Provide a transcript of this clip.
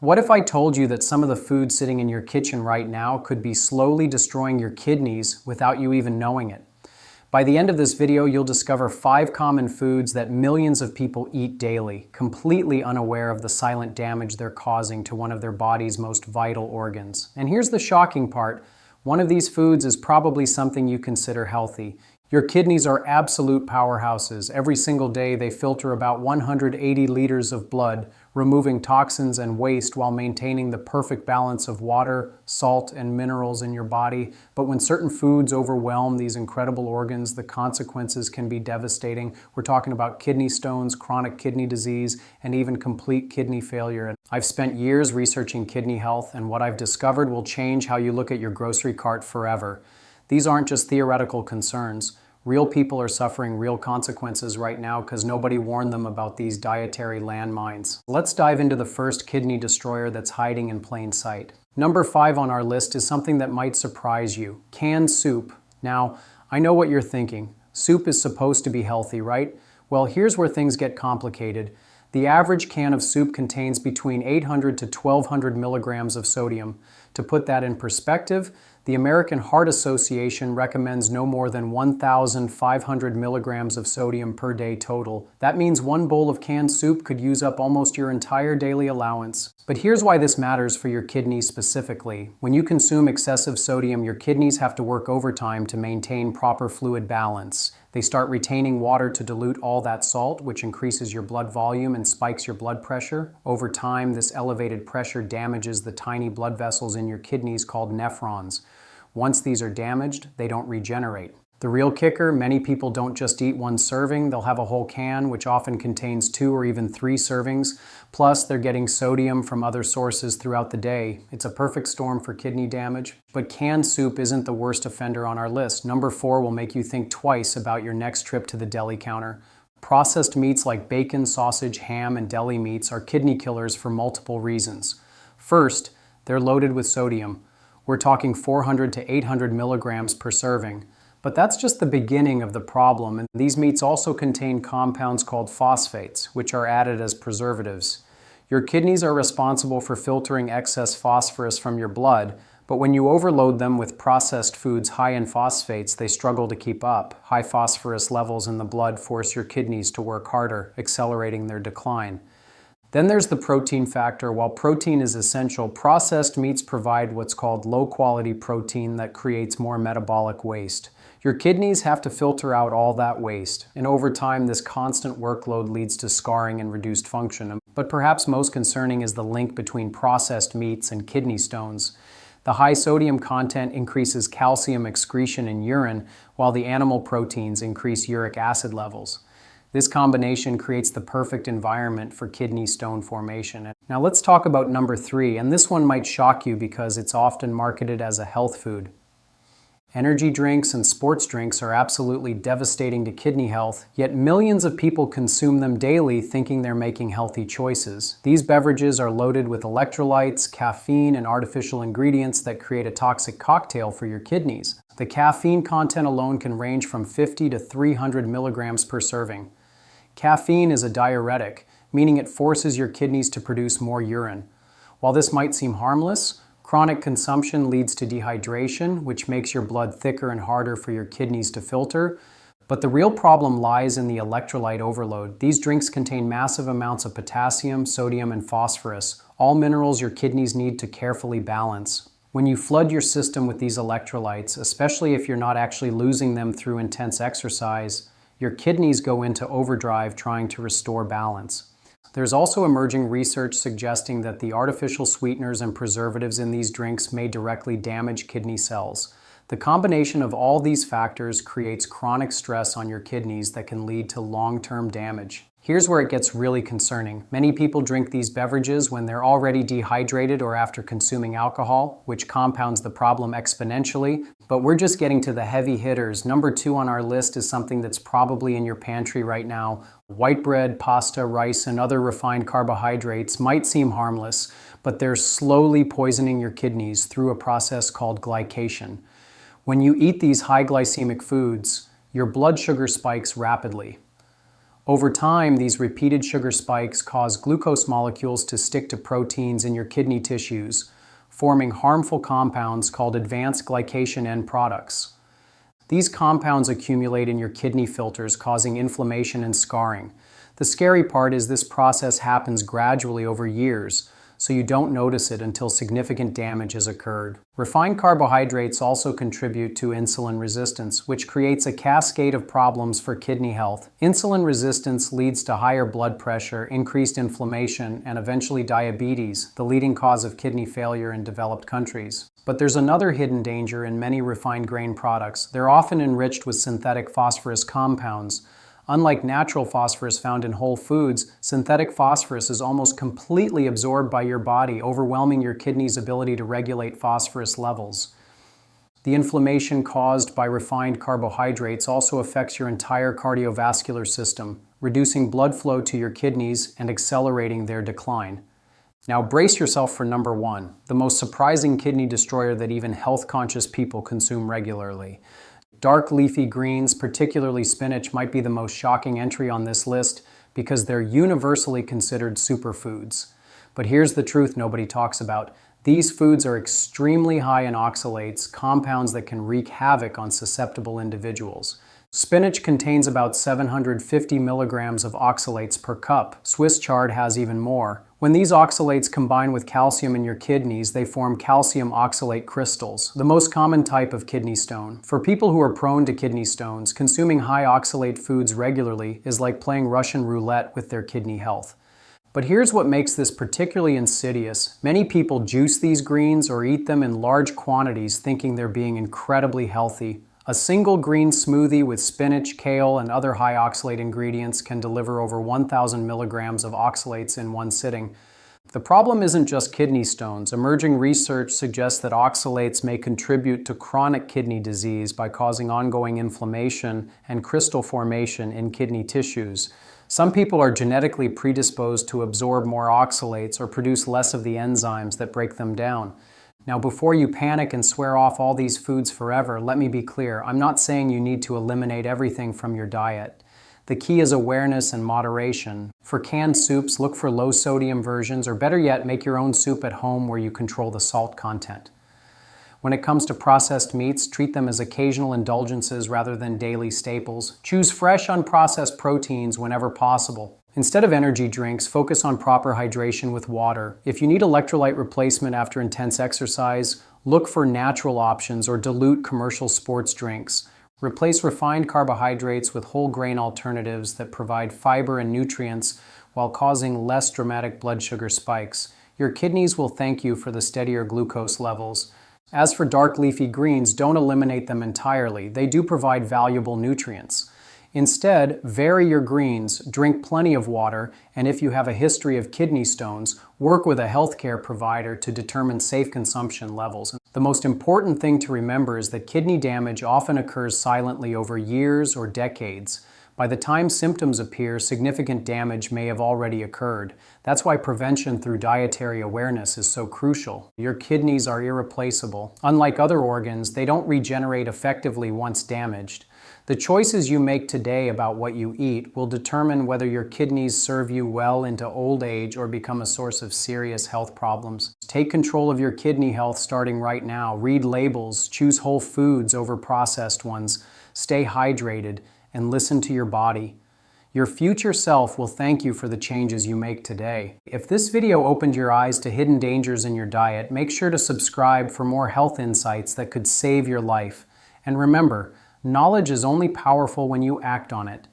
What if I told you that some of the food sitting in your kitchen right now could be slowly destroying your kidneys without you even knowing it? By the end of this video, you'll discover 5 common foods that millions of people eat daily, completely unaware of the silent damage they're causing to one of their body's most vital organs. And here's the shocking part. One of these foods is probably something you consider healthy. Your kidneys are absolute powerhouses. Every single day, they filter about 180 liters of blood, removing toxins and waste while maintaining the perfect balance of water, salt, and minerals in your body. But when certain foods overwhelm these incredible organs, the consequences can be devastating. We're talking about kidney stones, chronic kidney disease, and even complete kidney failure. And I've spent years researching kidney health, and what I've discovered will change how you look at your grocery cart forever. These aren't just theoretical concerns. Real people are suffering real consequences right now because nobody warned them about these dietary landmines. Let's dive into the first kidney destroyer that's hiding in plain sight. Number 5 on our list is something that might surprise you: canned soup. Now, I know what you're thinking. Soup is supposed to be healthy, right? Well, here's where things get complicated. The average can of soup contains between 800 to 1200 milligrams of sodium. To put that in perspective, the American Heart Association recommends no more than 1,500 milligrams of sodium per day total. That means one bowl of canned soup could use up almost your entire daily allowance. But here's why this matters for your kidneys specifically. When you consume excessive sodium, your kidneys have to work overtime to maintain proper fluid balance. They start retaining water to dilute all that salt, which increases your blood volume and spikes your blood pressure. Over time, this elevated pressure damages the tiny blood vessels in your kidneys called nephrons. Once these are damaged, they don't regenerate. The real kicker: many people don't just eat one serving, they'll have a whole can, which often contains 2 or even 3 servings. Plus, they're getting sodium from other sources throughout the day. It's a perfect storm for kidney damage. But canned soup isn't the worst offender on our list. Number 4 will make you think twice about your next trip to the deli counter. Processed meats like bacon, sausage, ham, and deli meats are kidney killers for multiple reasons. First, they're loaded with sodium. We're talking 400 to 800 milligrams per serving. But that's just the beginning of the problem, and these meats also contain compounds called phosphates, which are added as preservatives. Your kidneys are responsible for filtering excess phosphorus from your blood, but when you overload them with processed foods high in phosphates, they struggle to keep up. High phosphorus levels in the blood force your kidneys to work harder, accelerating their decline. Then there's the protein factor. While protein is essential, processed meats provide what's called low-quality protein that creates more metabolic waste. Your kidneys have to filter out all that waste, and over time this constant workload leads to scarring and reduced function. But perhaps most concerning is the link between processed meats and kidney stones. The high sodium content increases calcium excretion in urine, while the animal proteins increase uric acid levels. This combination creates the perfect environment for kidney stone formation. Now let's talk about number 3, and this one might shock you because it's often marketed as a health food. Energy drinks and sports drinks are absolutely devastating to kidney health, yet millions of people consume them daily thinking they're making healthy choices. These beverages are loaded with electrolytes, caffeine, and artificial ingredients that create a toxic cocktail for your kidneys. The caffeine content alone can range from 50 to 300 milligrams per serving. Caffeine is a diuretic, meaning it forces your kidneys to produce more urine. While this might seem harmless, chronic consumption leads to dehydration, which makes your blood thicker and harder for your kidneys to filter. But the real problem lies in the electrolyte overload. These drinks contain massive amounts of potassium, sodium, and phosphorus, all minerals your kidneys need to carefully balance. When you flood your system with these electrolytes, especially if you're not actually losing them through intense exercise, your kidneys go into overdrive trying to restore balance. There's also emerging research suggesting that the artificial sweeteners and preservatives in these drinks may directly damage kidney cells. The combination of all these factors creates chronic stress on your kidneys that can lead to long-term damage. Here's where it gets really concerning. Many people drink these beverages when they're already dehydrated or after consuming alcohol, which compounds the problem exponentially. But we're just getting to the heavy hitters. Number 2 on our list is something that's probably in your pantry right now. White bread, pasta, rice, and other refined carbohydrates might seem harmless, but they're slowly poisoning your kidneys through a process called glycation. When you eat these high glycemic foods, your blood sugar spikes rapidly. Over time, these repeated sugar spikes cause glucose molecules to stick to proteins in your kidney tissues, forming harmful compounds called advanced glycation end products. These compounds accumulate in your kidney filters, causing inflammation and scarring. The scary part is this process happens gradually over years, so you don't notice it until significant damage has occurred. Refined carbohydrates also contribute to insulin resistance, which creates a cascade of problems for kidney health. Insulin resistance leads to higher blood pressure, increased inflammation, and eventually diabetes, the leading cause of kidney failure in developed countries. But there's another hidden danger in many refined grain products. They're often enriched with synthetic phosphorus compounds. Unlike natural phosphorus found in whole foods, synthetic phosphorus is almost completely absorbed by your body, overwhelming your kidney's ability to regulate phosphorus levels. The inflammation caused by refined carbohydrates also affects your entire cardiovascular system, reducing blood flow to your kidneys and accelerating their decline. Now brace yourself for number one, the most surprising kidney destroyer that even health-conscious people consume regularly. Dark leafy greens, particularly spinach, might be the most shocking entry on this list because they're universally considered superfoods. But here's the truth nobody talks about. These foods are extremely high in oxalates, compounds that can wreak havoc on susceptible individuals. Spinach contains about 750 milligrams of oxalates per cup. Swiss chard has even more. When these oxalates combine with calcium in your kidneys, they form calcium oxalate crystals, the most common type of kidney stone. For people who are prone to kidney stones, consuming high oxalate foods regularly is like playing Russian roulette with their kidney health. But here's what makes this particularly insidious. Many people juice these greens or eat them in large quantities thinking they're being incredibly healthy. A single green smoothie with spinach, kale, and other high oxalate ingredients can deliver over 1,000 milligrams of oxalates in one sitting. The problem isn't just kidney stones. Emerging research suggests that oxalates may contribute to chronic kidney disease by causing ongoing inflammation and crystal formation in kidney tissues. Some people are genetically predisposed to absorb more oxalates or produce less of the enzymes that break them down. Now, before you panic and swear off all these foods forever, let me be clear. I'm not saying you need to eliminate everything from your diet. The key is awareness and moderation. For canned soups, look for low-sodium versions, or better yet, make your own soup at home where you control the salt content. When it comes to processed meats, treat them as occasional indulgences rather than daily staples. Choose fresh, unprocessed proteins whenever possible. Instead of energy drinks, focus on proper hydration with water. If you need electrolyte replacement after intense exercise, look for natural options or dilute commercial sports drinks. Replace refined carbohydrates with whole grain alternatives that provide fiber and nutrients while causing less dramatic blood sugar spikes. Your kidneys will thank you for the steadier glucose levels. As for dark leafy greens, don't eliminate them entirely. They do provide valuable nutrients. Instead, vary your greens, drink plenty of water, and if you have a history of kidney stones, work with a healthcare provider to determine safe consumption levels. The most important thing to remember is that kidney damage often occurs silently over years or decades. By the time symptoms appear, significant damage may have already occurred. That's why prevention through dietary awareness is so crucial. Your kidneys are irreplaceable. Unlike other organs, they don't regenerate effectively once damaged. The choices you make today about what you eat will determine whether your kidneys serve you well into old age or become a source of serious health problems. Take control of your kidney health starting right now. Read labels, choose whole foods over processed ones, stay hydrated, and listen to your body. Your future self will thank you for the changes you make today. If this video opened your eyes to hidden dangers in your diet, make sure to subscribe for more health insights that could save your life. And remember, knowledge is only powerful when you act on it.